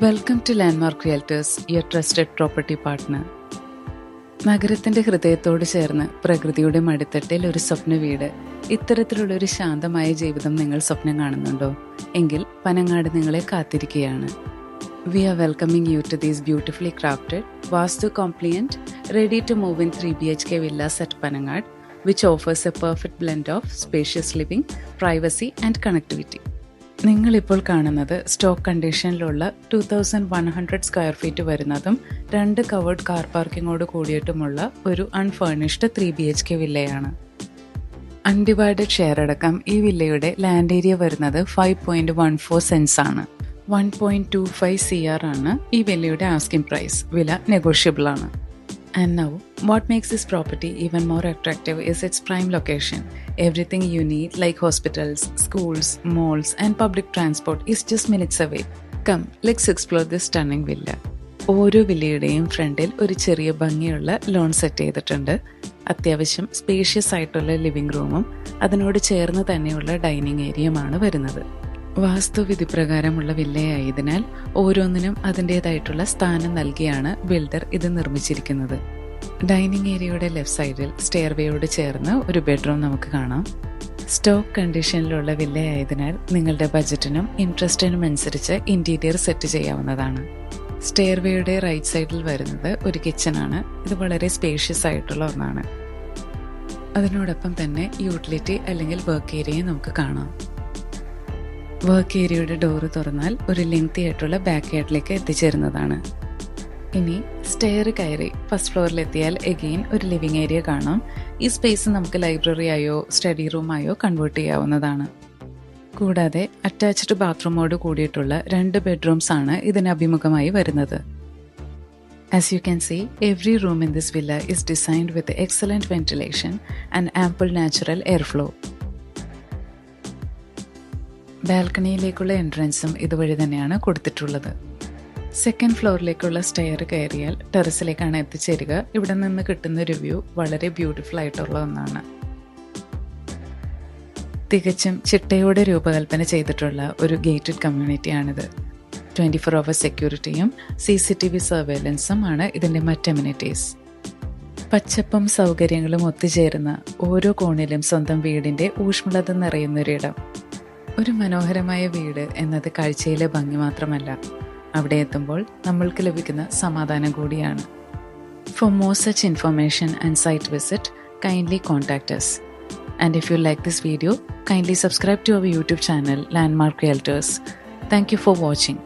Welcome to Landmark Realtors, your trusted property partner. നഗരത്തിന്റെ ഹൃദയത്തോട് ചേർന്ന് പ്രകൃതിയുടെ മടിത്തട്ടിൽ ഒരു സ്വപ്ന വീട്. ഇത്തരത്തിലുള്ള ഒരു ശാന്തമായ ജീവിതം നിങ്ങൾ സ്വപ്നം കാണുന്നുണ്ടോ? എങ്കിൽ പനങ്ങാട് നിങ്ങളെ കാത്തിരിക്കുകയാണ്. We are welcoming you to these beautifully crafted, Vastu compliant, ready to move in 3 BHK villas at Panangad, which offers a perfect blend of spacious living, privacy and connectivity. നിങ്ങളിപ്പോൾ കാണുന്നത് സ്റ്റോക്ക് കണ്ടീഷനിലുള്ള 2100 സ്ക്വയർ ഫീറ്റ് വരുന്നതും 2 covered car പാർക്കിങ്ങോട് കൂടിയിട്ടുമുള്ള ഒരു അൺഫേർണിഷ്ഡ് 3 BHK വില്ലയാണ്. Undivided share അടക്കം ഈ വില്ലയുടെ land area വരുന്നത് 5.14 sense ആണ്. 1.25 CR ആണ് ഈ വില്ലയുടെ ആസ്കിംഗ് പ്രൈസ്. വില നെഗോഷ്യബിൾ ആണ്. And now, what makes this property even more attractive is its prime location. Everything you need, like hospitals, schools, malls, and public transport, is just minutes away. Come, let's explore this stunning villa. ഓരോ വില്ലയുടെയും ഫ്രണ്ടിൽ ഒരു ചെറിയ ഭംഗിയുള്ള loan set ചെയ്തിട്ടുണ്ട്. അത്യാവശ്യം spacious ആയിട്ടുള്ള living റൂമും അതിനോട് ചേർന്ന് തന്നെയുള്ള ഡൈനിങ് ഏരിയയുമാണ് വരുന്നത്. വാസ്തുവിധി പ്രകാരമുള്ള വില്ലയായതിനാൽ ഓരോന്നിനും അതിൻ്റെതായിട്ടുള്ള സ്ഥാനം നൽകിയാണ് ബിൽഡർ ഇത് നിർമ്മിച്ചിരിക്കുന്നത്. ഡൈനിങ് ഏരിയയുടെ ലെഫ്റ്റ് സൈഡിൽ സ്റ്റെയർവേയോട് ചേർന്ന് ഒരു ബെഡ്റൂം നമുക്ക് കാണാം. സ്റ്റോക്ക് കണ്ടീഷനിലുള്ള വില്ലയായതിനാൽ നിങ്ങളുടെ ബജറ്റിനും ഇൻട്രസ്റ്റിനും അനുസരിച്ച് ഇന്റീരിയർ സെറ്റ് ചെയ്യാവുന്നതാണ്. സ്റ്റെയർവേയുടെ റൈറ്റ് സൈഡിൽ വരുന്നത് ഒരു കിച്ചണാണ്. ഇത് വളരെ സ്പേഷ്യസ് ആയിട്ടുള്ള ഒന്നാണ്. അതിനോടൊപ്പം തന്നെ യൂട്ടിലിറ്റി അല്ലെങ്കിൽ വർക്ക് ഏരിയയും നമുക്ക് കാണാം. വർക്ക് ഏരിയയുടെ ഡോറ് തുറന്നാൽ ഒരു ലെങ്തി ആയിട്ടുള്ള ബാക്ക് യാർഡിലേക്ക് എത്തിച്ചേരുന്നതാണ്. ഇനി സ്റ്റെയർ കയറി ഫസ്റ്റ് ഫ്ലോറിലെത്തിയാൽ എഗെയിൻ ഒരു ലിവിംഗ് ഏരിയ കാണാം. ഈ സ്പേസ് നമുക്ക് ലൈബ്രറി ആയോ സ്റ്റഡി റൂമായോ കൺവേർട്ട് ചെയ്യാവുന്നതാണ്. കൂടാതെ അറ്റാച്ച്ഡ് ബാത്റൂമോട് കൂടിയിട്ടുള്ള 2 ബെഡ്റൂംസ് ആണ് ഇതിന് അഭിമുഖമായി വരുന്നത്. As you can see, every room in this villa is designed with excellent ventilation and ample natural airflow. ബാൽക്കണിയിലേക്കുള്ള എൻട്രൻസും ഇതുവഴി തന്നെയാണ് കൊടുത്തിട്ടുള്ളത്. സെക്കൻഡ് ഫ്ലോറിലേക്കുള്ള സ്റ്റെയർ കയറിയാൽ ടെറസിലേക്കാണ് എത്തിച്ചേരുക. ഇവിടെ നിന്ന് കിട്ടുന്ന ഒരു വ്യൂ വളരെ ബ്യൂട്ടിഫുൾ ആയിട്ടുള്ള ഒന്നാണ്. തികച്ചും ചിട്ടയോടെ രൂപകൽപ്പന ചെയ്തിട്ടുള്ള ഒരു ഗേറ്റഡ് കമ്മ്യൂണിറ്റിയാണിത്. 24 hour സെക്യൂരിറ്റിയും CCTV സർവേലൻസും ആണ് ഇതിൻ്റെ മറ്റ് അമ്യൂണിറ്റീസ്. പച്ചപ്പും സൗകര്യങ്ങളും ഒത്തുചേരുന്ന ഓരോ കോണിലും സ്വന്തം വീടിൻ്റെ ഊഷ്മളത നിറയുന്നൊരിടം. ഒരു മനോഹരമായ വീട് എന്നത് കാഴ്ചയിലെ ഭംഗി മാത്രമല്ല, അവിടെ എത്തുമ്പോൾ നമ്മൾക്ക് ലഭിക്കുന്ന സമാധാനം കൂടിയാണ്. For more such information and site visit, kindly contact us. And if you like this video, kindly subscribe to our YouTube channel, Landmark Realtors. Thank you for watching.